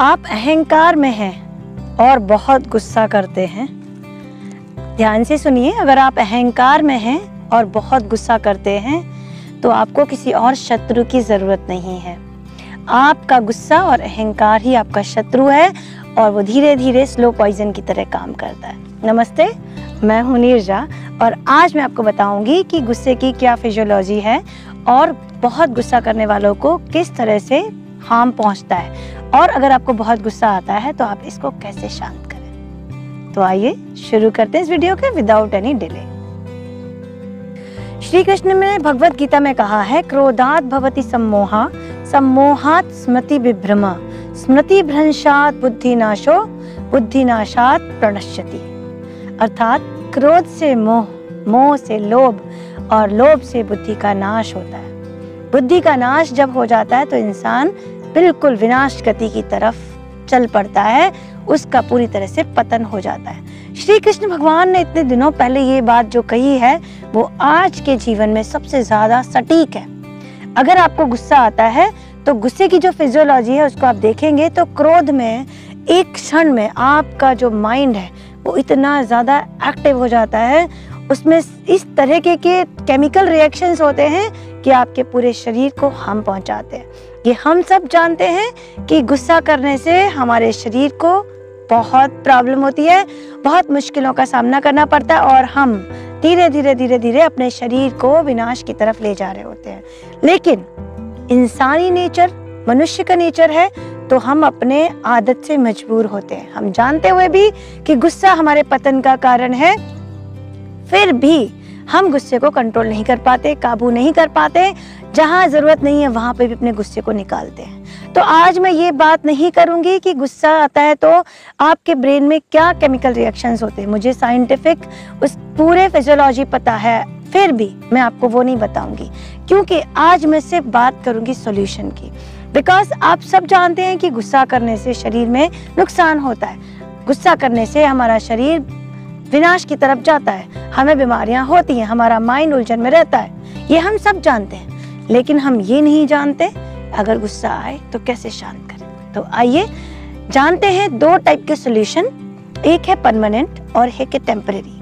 आप अहंकार में हैं और बहुत गुस्सा करते हैं। ध्यान से सुनिए, अगर आप अहंकार में हैं और बहुत गुस्सा करते हैं तो आपको किसी और शत्रु की जरूरत नहीं है। आपका गुस्सा और अहंकार ही आपका शत्रु है और वो धीरे धीरे स्लो पॉइजन की तरह काम करता है। नमस्ते, मैं हूं नीरजा और आज मैं आपको बताऊंगी कि गुस्से की क्या फिजियोलॉजी है और बहुत गुस्सा करने वालों को किस तरह से हार्म पहुंचता है, और अगर आपको बहुत गुस्सा आता है तो आप इसको कैसे शांत करें। तो आइए शुरू करते हैं इस वीडियो के without any delay. Shri Krishna ने भगवत गीता में कहा है, क्रोधात भवति सम्मोहा, सम्मोहात स्मृति विभ्रमा, स्मृति भ्रंशात बुद्धिनाशो, बुद्धिनाशात प्रणश्यति। अर्थात क्रोध से मोह, मोह से लोभ और लोभ से बुद्धि का नाश होता है। बुद्धि का नाश जब हो जाता है तो इंसान बिल्कुल विनाश गति की तरफ चल पड़ता है, उसका पूरी तरह से पतन हो जाता है। श्री कृष्ण भगवान ने इतने दिनों पहले ये बात जो कही है वो आज के जीवन में सबसे ज्यादा सटीक है। अगर आपको गुस्सा आता है तो गुस्से की जो फिजियोलॉजी है उसको आप देखेंगे तो क्रोध में एक क्षण में आपका जो माइंड है वो इतना ज्यादा एक्टिव हो जाता है, उसमें इस तरह के केमिकल रिएक्शंस होते हैं कि आपके पूरे शरीर को हार्म पहुंचाते हैं। ये हम सब जानते हैं कि गुस्सा करने से हमारे शरीर को बहुत प्रॉब्लम होती है, बहुत मुश्किलों का सामना करना पड़ता है और हम धीरे धीरे अपने शरीर को विनाश की तरफ ले जा रहे होते हैं। लेकिन इंसानी नेचर, मनुष्य का नेचर है तो हम अपने आदत से मजबूर होते हैं। हम जानते हुए भी कि गुस्सा हमारे पतन का कारण है, फिर भी हम गुस्से को कंट्रोल नहीं कर पाते, काबू नहीं कर पाते। जहां जरूरत नहीं है वहां पे भी अपने गुस्से को निकालते हैं। तो आज मैं ये बात नहीं करूंगी कि गुस्सा आता है तो आपके ब्रेन में क्या केमिकल रिएक्शंस होते हैं। मुझे साइंटिफिक उस पूरे फिजियोलॉजी पता है, फिर भी मैं आपको वो नहीं बताऊंगी, क्योंकि आज मैं सिर्फ बात करूंगी सॉल्यूशन की। बिकॉज आप सब जानते हैं कि गुस्सा करने से शरीर में नुकसान होता है। गुस्सा करने से हमारा शरीर विनाश की तरफ जाता है, हमें बीमारियां होती हैं, हमारा माइंड उलझन में रहता है। ये हम सब जानते हैं, लेकिन हम ये नहीं जानते अगर गुस्सा आए तो कैसे शांत करें। तो आइए जानते हैं दो टाइप के सॉल्यूशन, एक है परमानेंट और एक है टेम्परेरी।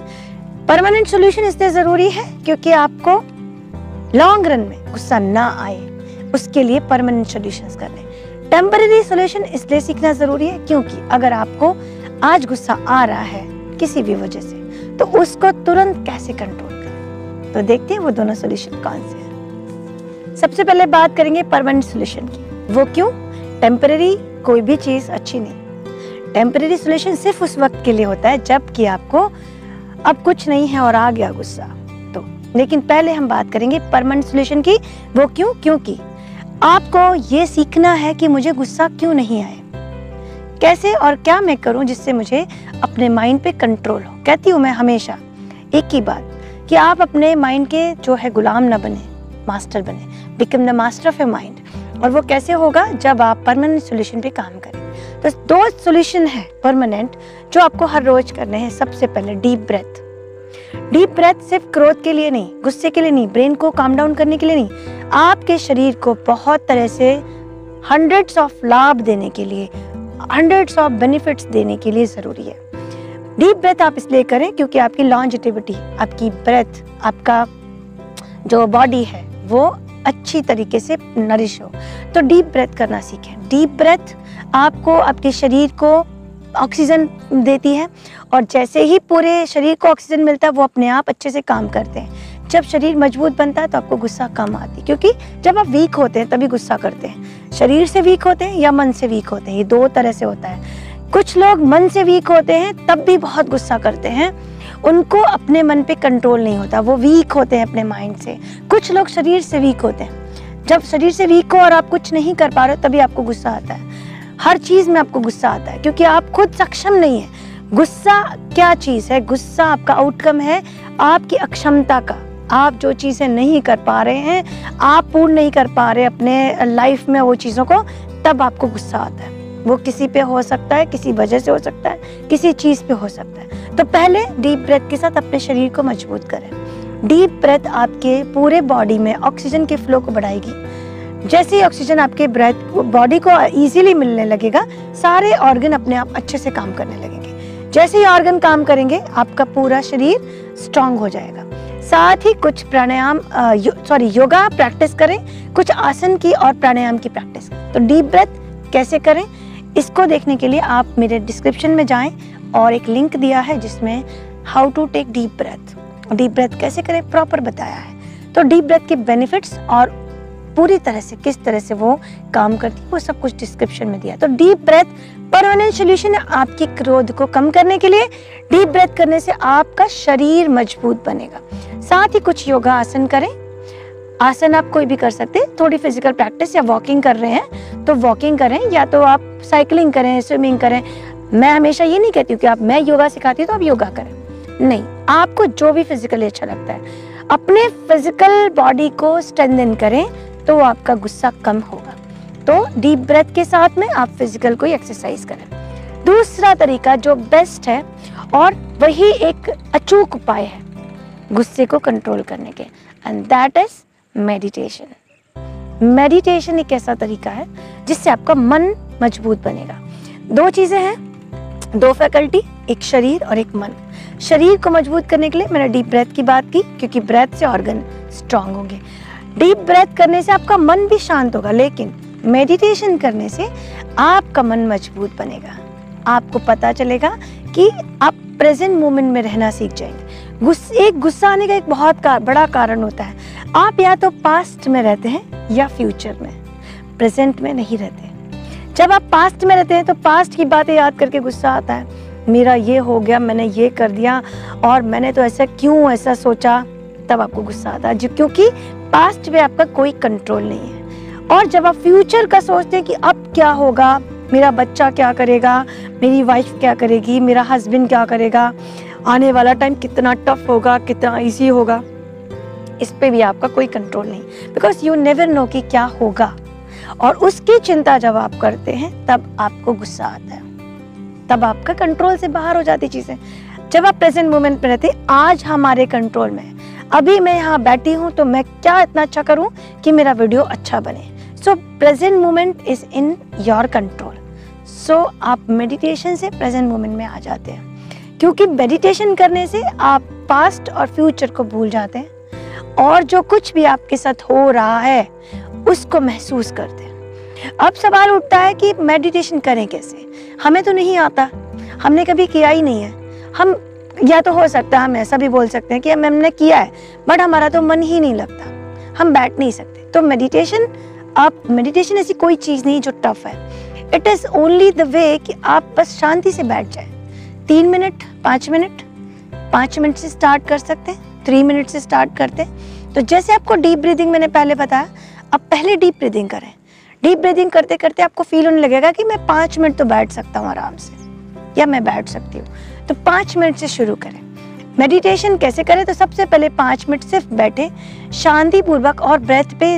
परमानेंट सॉल्यूशन इसलिए जरूरी है क्योंकि आपको लॉन्ग रन में गुस्सा ना आए, उसके लिए परमानेंट सॉल्यूशंस करने। टेम्परेरी सॉल्यूशन इसलिए सीखना जरूरी है क्योंकि अगर आपको आज गुस्सा आ रहा है किसी भी वजह से तो उसको तुरंत कैसे कंट्रोल करें। तो देखते हैं वो दोनों सॉल्यूशन कौन से हैं। सबसे पहले बात करेंगे परमानेंट सॉल्यूशन की। वो क्यों? टेम्परेरी कोई भी चीज अच्छी नहीं। टेम्परेरी सॉल्यूशन सिर्फ उस वक्त के लिए होता है जब कि आपको अब कुछ नहीं है और आ गया गुस्सा तो। लेकिन पहले हम बात करेंगे परमानेंट सॉल्यूशन की। वो क्यों? क्योंकि आपको ये सीखना है कि मुझे गुस्सा क्यों नहीं आए, कैसे और क्या मैं करूं जिससे मुझे अपने माइंड पे कंट्रोल हो। कहती हूं मैं हमेशा एक ही बात कि आप अपने माइंड के जो है गुलाम ना बने, मास्टर बने। Become the master of your mind. और वो कैसे होगा? जब आप परमानेंट सॉल्यूशन पे काम करें। तो दो सॉल्यूशन है परमानेंट जो आपको हर रोज करने हैं। सबसे पहले डीप ब्रेथ। डीप ब्रेथ सिर्फ क्रोध के लिए नहीं, गुस्से के लिए नहीं, ब्रेन को काम डाउन करने के लिए नहीं, आपके शरीर को बहुत तरह से हंड्रेड्स ऑफ लाभ देने के लिए, हंड्रेड्स ऑफ बेनिफिट्स देने के लिए जरूरी है। डीप ब्रेथ आप इसलिए करें क्योंकि आपकी लॉन्जेटिविटी, आपकी ब्रेथ, आपका जो बॉडी है वो अच्छी तरीके से नरिश हो। तो डीप ब्रेथ करना सीखें। डीप ब्रेथ आपको आपके शरीर को ऑक्सीजन देती है और जैसे ही पूरे शरीर को ऑक्सीजन मिलता है वो अपने आप अच्छे से काम करते हैं। जब शरीर मजबूत बनता है तो आपको गुस्सा कम आती है, क्योंकि जब आप वीक होते हैं तभी गुस्सा करते हैं। शरीर से वीक होते हैं या मन से वीक होते हैं, ये दो तरह से होता है। कुछ लोग मन से वीक होते हैं तब भी बहुत गुस्सा करते हैं, उनको अपने मन पे कंट्रोल नहीं होता, वो वीक होते हैं अपने माइंड से। कुछ लोग शरीर से वीक होते हैं, जब शरीर से वीक हो और आप कुछ नहीं कर पा रहे हो तभी आपको गुस्सा आता है। हर चीज में आपको गुस्सा आता है क्योंकि आप खुद सक्षम नहीं है। गुस्सा क्या चीज है? गुस्सा आपका आउटकम है आपकी अक्षमता का। आप जो चीजें नहीं कर पा रहे हैं, आप पूर्ण नहीं कर पा रहे अपने लाइफ में वो चीजों को, तब आपको गुस्सा आता है। वो किसी पे हो सकता है, किसी वजह से हो सकता है, किसी चीज पे हो सकता है। तो पहले डीप ब्रेथ के साथ अपने शरीर को मजबूत करें। डीप ब्रेथ आपके पूरे बॉडी में ऑक्सीजन के फ्लो को बढ़ाएगी। जैसे ही ऑक्सीजन आपके ब्रेथ बॉडी को इजीली मिलने लगेगा, सारे ऑर्गन अपने आप अच्छे से काम करने लगेंगे। जैसे ही ऑर्गन काम करेंगे, आपका पूरा शरीर स्ट्रांग हो जाएगा। साथ ही कुछ प्राणायाम योगा प्रैक्टिस करें, कुछ आसन की और प्राणायाम की प्रैक्टिस करें। तो डीप ब्रेथ कैसे करें, इसको देखने के लिए आप मेरे डिस्क्रिप्शन में जाएं और एक लिंक दिया है जिसमें how to take deep breath कैसे करें प्रॉपर बताया है। तो डीप ब्रेथ के बेनिफिट्स और पूरी तरह से किस तरह से वो काम करती है वो सब कुछ डिस्क्रिप्शन में दिया। तो डीप ब्रेथ परमानेंट सॉल्यूशन है आपकी क्रोध को कम करने के लिए। डीप ब्रेथ करने से आपका शरीर मजबूत बनेगा। साथ ही कुछ योगा आसन करें। आसन आप कोई भी कर सकते हैं, थोड़ी फिजिकल प्रैक्टिस या वॉकिंग कर रहे हैं तो वॉकिंग करें, या तो आप साइकिलिंग करें, स्विमिंग करें। मैं हमेशा ये नहीं कहती हूँ कि मैं योगा सिखाती हूँ तो आप योगा करें, नहीं, आपको जो भी फिजिकली अच्छा लगता है अपने फिजिकल बॉडी को स्ट्रेंथन करें तो आपका गुस्सा कम होगा। तो डीप ब्रेथ के साथ में आप फिजिकल कोई एक्सरसाइज करें। दूसरा तरीका जो बेस्ट है और वही एक अचूक उपाय है गुस्से को कंट्रोल करने के, and that is meditation. Meditation एक ऐसा तरीका है जिससे आपका मन मजबूत बनेगा। दो चीजें हैं, दो फैकल्टी, एक शरीर और एक मन। शरीर को मजबूत करने के लिए मैंने डीप ब्रेथ की बात की, क्योंकि ब्रेथ से ऑर्गन स्ट्रांग होंगे। डीप ब्रेथ करने से आपका मन भी शांत होगा, लेकिन मेडिटेशन करने से आपका मन मजबूत बनेगा। आपको पता चलेगा कि आप प्रेजेंट मोमेंट में रहना सीख जाएंगे। एक गुस्सा आने का एक बहुत बड़ा कारण होता है, आप या तो पास्ट में रहते हैं या फ्यूचर में, प्रेजेंट में नहीं रहते। जब आप पास्ट में रहते हैं तो पास्ट की बातें याद करके गुस्सा आता है, मेरा ये हो गया, मैंने ये कर दिया और मैंने तो क्यों ऐसा सोचा, तब आपको गुस्सा आता है, क्योंकि पास्ट पे आपका कोई कंट्रोल नहीं है। और जब आप फ्यूचर का सोचते हैं कि अब क्या होगा, मेरा बच्चा क्या करेगा, मेरी वाइफ क्या करेगी, मेरा हस्बैंड क्या करेगा, आने वाला टाइम कितना टफ होगा, कितना इजी होगा, इस पे भी आपका कोई कंट्रोल नहीं, बिकॉज यू नेवर नो कि क्या होगा। और उसकी चिंता जब आप करते हैं तब आपको गुस्सा आता है, तब आपका कंट्रोल से बाहर हो जाती चीजें। जब आप प्रेजेंट मोमेंट में रहते, आज हमारे कंट्रोल में है, अभी मैं यहाँ बैठी हूँ तो मैं क्या इतना अच्छा करूँ कि मेरा वीडियो अच्छा बने। So present moment is in your control. So आप मेडिटेशन से प्रेजेंट मोमेंट में आ जाते हैं, क्योंकि मेडिटेशन करने से आप पास्ट और फ्यूचर को भूल जाते हैं और जो कुछ भी आपके साथ हो रहा है उसको महसूस करते हैं। अब सवाल उठता है कि मेडिटेशन करें कैसे, हमें तो नहीं आता, हमने कभी किया ही नहीं है। हम या तो हो सकता है हम ऐसा भी बोल सकते हैं कि हमने किया है बट हमारा तो मन ही नहीं लगता, हम बैठ नहीं सकते। तो मेडिटेशन ऐसी कोई चीज नहीं जो टफ है, it is only the way कि आप बस शांति से बैठ जाए। 3 मिनट 5 मिनट 5 मिनट से स्टार्ट कर सकते हैं, 3 मिनट से स्टार्ट करते हैं। तो जैसे आपको डीप ब्रीदिंग मैंने पहले बताया, आप पहले डीप ब्रीदिंग करें। डीप ब्रीदिंग करते करते आपको फील होने लगेगा कि मैं 5 मिनट तो बैठ सकता हूँ आराम से, या मैं बैठ सकती हूँ। तो 5 मिनट से शुरू करें। मेडिटेशन कैसे करें, तो सबसे पहले 5 मिनट सिर्फ बैठे शांति पूर्वक और ब्रेथ पे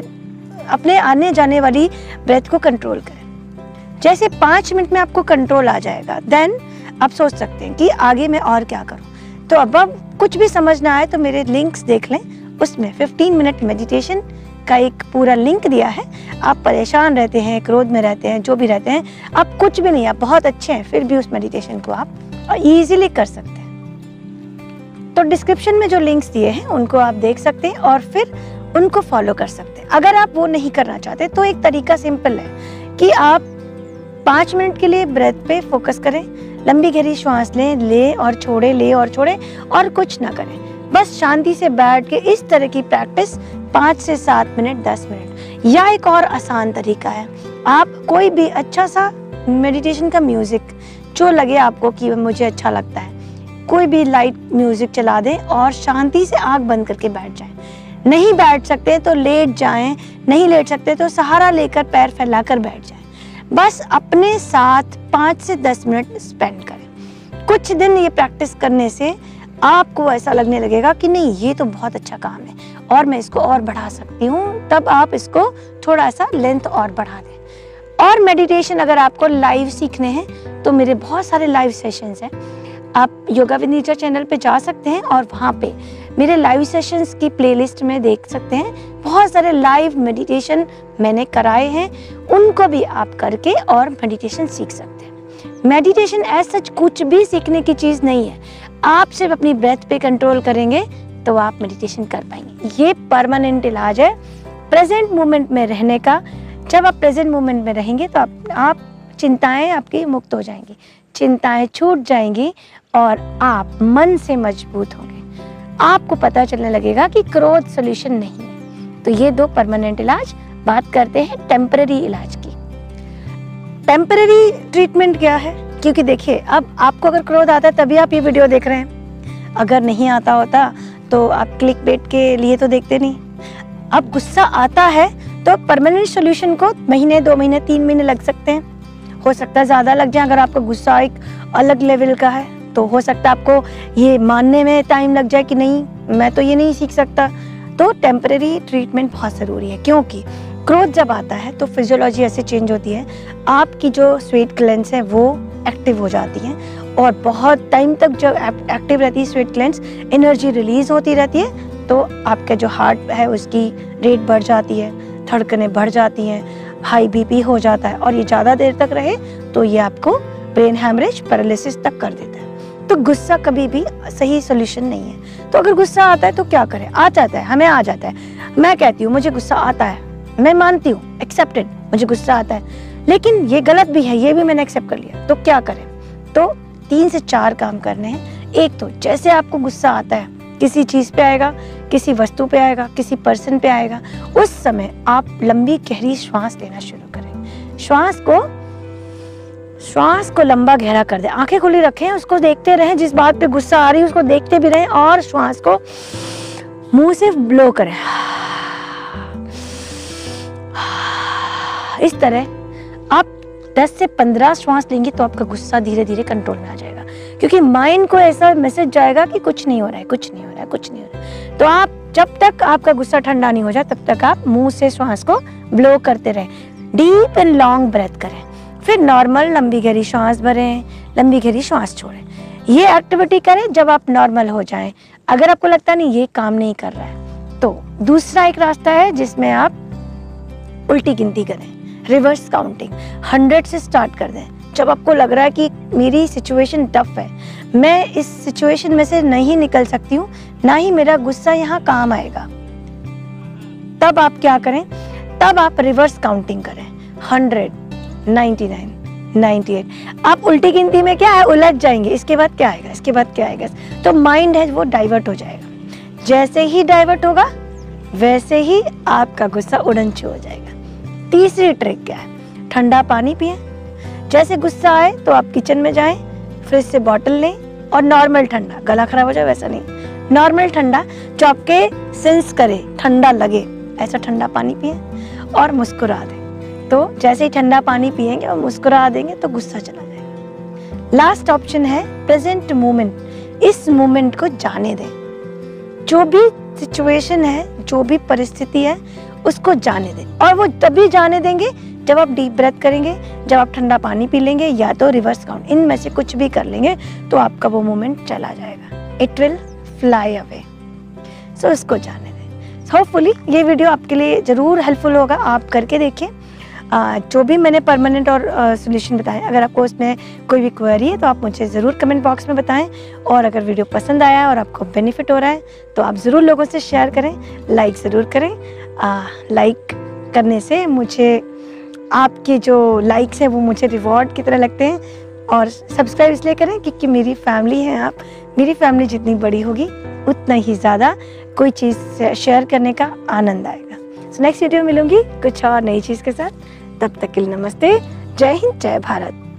अपने आने जाने वाली ब्रेथ को कंट्रोल करें। जैसे 5 मिनट में आपको कंट्रोल आ जाएगा, देन आप सोच सकते हैं कि आगे मैं और क्या करूं। तो अब कुछ भी समझ ना आए तो मेरे लिंक्स देख लें, उसमें 15 मिनट मेडिटेशन का एक पूरा लिंक दिया है। आप परेशान रहते हैं, क्रोध में रहते हैं, जो भी रहते हैं, आप कुछ भी नहीं, आप बहुत अच्छे हैं, फिर भी उस मेडिटेशन को आप इजीली कर सकते हैं। तो डिस्क्रिप्शन में जो लिंक्स दिए हैं उनको आप देख सकते हैं और फिर उनको फॉलो कर सकते हैं। अगर आप वो नहीं करना चाहते तो एक तरीका सिंपल है कि आप 5 मिनट के लिए ब्रेथ पे फोकस करें, लंबी गहरी श्वास लें, ले और छोड़े, ले और छोड़े, और कुछ ना करें, बस शांति से बैठ के इस तरह की प्रैक्टिस 5 से 7 मिनट 10 मिनट। या एक और आसान तरीका है, आप कोई भी अच्छा सा मेडिटेशन का म्यूजिक जो लगे आपको कि मुझे अच्छा लगता है, कोई भी लाइट म्यूजिक चला दें और शांति से आंख बंद करके बैठ जाएं। नहीं बैठ सकते तो लेट जाएं, नहीं लेट सकते तो सहारा लेकर पैर फैलाकर बैठ जाएं। बस अपने साथ 5 से 10 मिनट स्पेंड करें। कुछ दिन ये प्रैक्टिस करने से आपको ऐसा लगने लगेगा कि नहीं, ये तो बहुत अच्छा काम है और मैं इसको और बढ़ा सकती हूँ, तब आप इसको थोड़ा सा लेंथ और बढ़ा दें। और मेडिटेशन अगर आपको लाइव सीखने हैं तो मेरे बहुत सारे लाइव सेशंस हैं, आप योगा विद नीचा चैनल पे जा सकते हैं और वहाँ पे मेरे लाइव सेशंस की प्लेलिस्ट में देख सकते हैं, बहुत सारे लाइव मेडिटेशन मैंने कराए हैं, उनको भी आप करके और मेडिटेशन सीख सकते हैं। मेडिटेशन एज सच कुछ भी सीखने की चीज़ नहीं है, आप सिर्फ अपनी ब्रेथ पे कंट्रोल करेंगे तो आप मेडिटेशन कर पाएंगे। ये परमानेंट इलाज है प्रेजेंट मोमेंट में रहने का। जब आप प्रेजेंट मोमेंट में रहेंगे तो आप चिंताएं आपकी मुक्त हो जाएंगी, चिंताएं छूट जाएंगी और आप मन से मजबूत होंगे। आपको पता चलने लगेगा कि क्रोध सॉल्यूशन नहीं है। तो ये 2 परमानेंट इलाज। बात करते हैं टेम्पररी इलाज की। टेम्पररी ट्रीटमेंट क्या है? क्योंकि देखिए, अब आपको अगर क्रोध आता है तभी आप ये वीडियो देख रहे हैं, अगर नहीं आता होता तो आप क्लिक बेट के लिए तो देखते नहीं। अब गुस्सा आता है तो परमानेंट सॉल्यूशन को महीने, 2 महीने, 3 महीने लग सकते हैं, हो सकता है ज़्यादा लग जाए। अगर आपका गुस्सा एक अलग लेवल का है तो हो सकता है आपको ये मानने में टाइम लग जाए कि नहीं, मैं तो ये नहीं सीख सकता। तो टेम्परेरी ट्रीटमेंट बहुत ज़रूरी है, क्योंकि क्रोध जब आता है तो फिजियोलॉजी ऐसे चेंज होती है, आपकी जो स्वेट ग्लैंड्स हैं वो एक्टिव हो जाती हैं और बहुत टाइम तक जब एक्टिव रहती है स्वेट ग्लैंड्स, एनर्जी रिलीज होती रहती है, तो आपका जो हार्ट है उसकी रेट बढ़ जाती है, धड़कनें बढ़ जाती हैं, हाई बीपी हो जाता है और ये ज़्यादा देर तक रहे तो ये आपको ब्रेन हैमरेज, पैरालिसिस तक कर देता है। तो गुस्सा कभी भी सही सॉल्यूशन नहीं है। तो अगर गुस्सा आता है तो क्या करें? आ जाता है, हमें आ जाता है। मैं कहती हूँ मुझे गुस्सा आता है, मैं मानती हूँ, एक्सेप्टेड, मुझे गुस्सा आता है, लेकिन ये गलत भी है, ये भी मैंने एक्सेप्ट कर लिया। तो क्या करें? तो 3 से 4 काम करने हैं। एक तो जैसे आपको गुस्सा आता है, किसी चीज़ पे आएगा, किसी वस्तु पे आएगा, किसी पर्सन पे आएगा, उस समय आप लंबी गहरी श्वास लेना शुरू करें। श्वास को लंबा गहरा कर दें, आंखें खुली रखें, उसको देखते रहें, जिस बात पे गुस्सा आ रही है उसको देखते भी रहें और श्वास को मुंह से ब्लो करें। इस तरह आप 10 से 15 श्वास लेंगे तो आपका गुस्सा धीरे धीरे कंट्रोल में आ जाएगा, क्योंकि माइंड को ऐसा मैसेज जाएगा कि कुछ नहीं हो रहा है, कुछ नहीं हो रहा है, कुछ नहीं हो रहा है। तो आप जब तक आपका गुस्सा ठंडा नहीं हो जाए तब तक आप मुंह से श्वास को ब्लो करते रहें, डीप एंड लॉन्ग ब्रेथ करें, फिर नॉर्मल लंबी गहरी श्वास भरें, लंबी गहरी श्वास छोड़ें। ये एक्टिविटी करें जब आप नॉर्मल हो जाएं। अगर आपको लगता नहीं ये काम नहीं कर रहा है तो दूसरा एक रास्ता है जिसमें आप उल्टी गिनती करें, रिवर्स काउंटिंग, 100 से स्टार्ट कर दें। जब आपको लग रहा है कि मेरी सिचुएशन टफ है, मैं इस सिचुएशन में से नहीं निकल सकती हूँ, ना ही मेरा गुस्सा यहाँ काम आएगा, तब आप क्या करें? तब आप रिवर्स काउंटिंग करें, 100, 99, 98। आप उल्टी गिनती में क्या है, उलझ जाएंगे, इसके बाद क्या आएगा, इसके बाद क्या आएगा, तो माइंड है वो डाइवर्ट हो जाएगा। जैसे ही डाइवर्ट होगा वैसे ही आपका गुस्सा उड़नछू हो जाएगा। तीसरी ट्रिक क्या है? ठंडा पानी पिएं। जैसे गुस्सा आए तो आप किचन में जाएं, फ्रिज से बॉटल लें और नॉर्मल ठंडा, गला खराब हो जाए वैसा नहीं, नॉर्मल ठंडा जो आपके सेंस करे, ठंडा लगे, ऐसा ठंडा पानी पिएं और मुस्कुरा दें। तो जैसे ही ठंडा पानी पिएंगे और मुस्कुरा देंगे तो गुस्सा चला जाएगा। लास्ट ऑप्शन है प्रेजेंट मोमेंट। इस मोमेंट को जाने दें, जो भी सिचुएशन है, जो भी परिस्थिति है उसको जाने दें, और वो तभी जाने देंगे जब आप डीप ब्रेथ करेंगे, जब आप ठंडा पानी पी लेंगे या तो रिवर्स काउंट, इनमें से कुछ भी कर लेंगे तो आपका वो मोमेंट चला जाएगा, इट विल फ्लाई अवे। सो उसको जाने दें। होपफुली ये वीडियो आपके लिए ज़रूर हेल्पफुल होगा, आप करके देखें। जो भी मैंने परमानेंट और सॉल्यूशन बताए, अगर आपको उसमें कोई भी क्वेरी है तो आप मुझे ज़रूर कमेंट बॉक्स में बताएं, और अगर वीडियो पसंद आया और आपको बेनिफिट हो रहा है तो आप ज़रूर लोगों से शेयर करें, लाइक ज़रूर करें। लाइक करने से मुझे, आपके जो लाइक्स हैं वो मुझे रिवॉर्ड की तरह लगते हैं, और सब्सक्राइब इसलिए करें क्योंकि मेरी फैमिली है आप, मेरी फैमिली जितनी बड़ी होगी उतना ही ज़्यादा कोई चीज़ शेयर करने का आनंद आएगा। सो नेक्स्ट वीडियो में मिलूंगी कुछ और नई चीज़ के साथ, तब तक के लिए नमस्ते, जय हिंद, जय भारत।